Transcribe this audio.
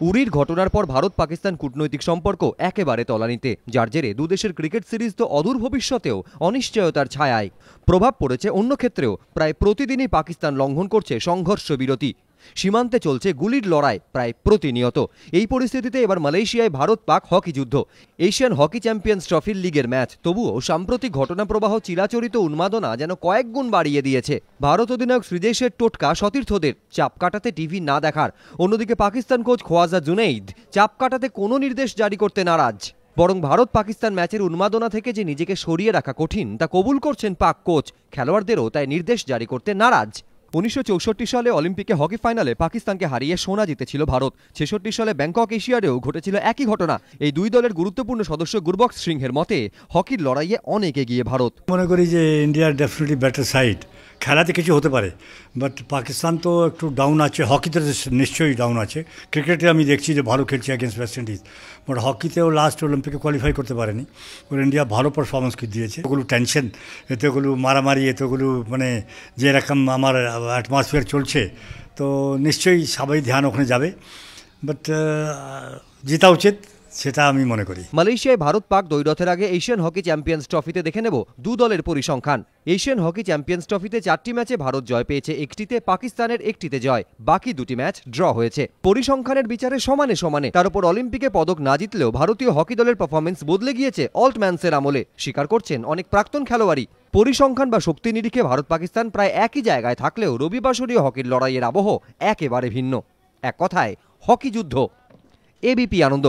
উরির ঘটনার পর ভারত পাকিস্তান কূটনৈতিক সম্পর্ক একেবারে তলানিতে, যার জেরে দুদেশের ক্রিকেট সিরিজ তো অদূর ভবিষ্যতেও অনিশ্চয়তার ছায়ায়। প্রভাব পড়েছে অন্য ক্ষেত্রেও। প্রায় প্রতিদিনই পাকিস্তান লঙ্ঘন করছে সংঘর্ষ বিরতি, সীমান্তে চলছে গুলির লড়াই প্রায় প্রতিনিয়ত। এই পরিস্থিতিতে এবার মালয়েশিয়ায় ভারত পাক হকি যুদ্ধ, এশিয়ান হকি চ্যাম্পিয়ন্স ট্রফির লিগের ম্যাচ। তবুও সাম্প্রতিক ঘটনাপ্রবাহ চিরাচরিত উন্মাদনা যেন কয়েক গুণ বাড়িয়ে দিয়েছে। ভারত অধিনায়ক শ্রীজেশের টোটকা সতীর্থদের চাপ কাটাতে টিভি না দেখার। অন্যদিকে পাকিস্তান কোচ খোয়াজা জুনেইদ চাপ কাটাতে কোনো নির্দেশ জারি করতে নারাজ। বরং ভারত পাকিস্তান ম্যাচের উন্মাদনা থেকে যে নিজেকে সরিয়ে রাখা কঠিন তা কবুল করছেন পাক কোচ। খেলোয়াড়দেরও তাই নির্দেশ জারি করতে নারাজ। 1964 সালে অলিম্পিকে হকি ফাইনালে পাকিস্তানকে হারিয়ে সোনা জিতেছিল ভারত। 66 সালে ব্যাংকক এশিয়াডেও ঘটেছিল একই ঘটনা। এই দুই দলের গুরুত্বপূর্ণ সদস্য গুরবক্স সিংহের মতে হকির লড়াইয়ে অনেক এগিয়ে ভারত। মনে করি যে ইন্ডিয়ার ডেফিনেটলি বেটার সাইড। খেলাতে কিছু হতে পারে, বাট পাকিস্তান তো একটু ডাউন আছে। হকিতে নিশ্চয়ই ডাউন আছে। ক্রিকেটে আমি দেখছি যে ভালো খেলছে অ্যাগেন্স্ট ওয়েস্ট ইন্ডিজ, বাট হকিতেও লাস্ট অলিম্পিকে কোয়ালিফাই করতে পারেনি। ওর ইন্ডিয়া ভালো পারফরমেন্স দিয়েছে। ওগুলো টেনশন, এতগুলো মারামারি, এতগুলো মানে যেরকম আমার অ্যাটমসফিয়ার চলছে, তো নিশ্চয়ই সবাই ধ্যান ওখানে যাবে। বাট জেতা উচিত, সেটা আমি মনে করি। মালয়েশিয়ায় ভারত পাক দ্বৈরথের আগে এশিয়ান হকি চ্যাম্পিয়ন্স ট্রফিতে দেখে নেব দু দলের পরিসংখ্যান। এশিয়ান হকি চ্যাম্পিয়ন্স ট্রফিতে 4টি ম্যাচে ভারত জয় পেয়েছে, 1টিতে পাকিস্তানের 1টিতে জয়, বাকি 2টি ম্যাচ ড্র হয়েছে। পরিসংখ্যানের বিচারে সমানে সমানে। তার উপর অলিম্পিকে পদক না জিতলেও ভারতীয় হকি দলের পারফরমেন্স বদলে গিয়েছে অল্টম্যান্সের আমলে, স্বীকার করছেন অনেক প্রাক্তন খেলোয়াড়ই। পরিসংখ্যান বা শক্তি নিরিখে ভারত পাকিস্তান প্রায় একই জায়গায় থাকলেও রবিবাসরীয় হকির লড়াইয়ের আবহ একেবারে ভিন্ন। এক কথায় হকি যুদ্ধ। এবিপি আনন্দ।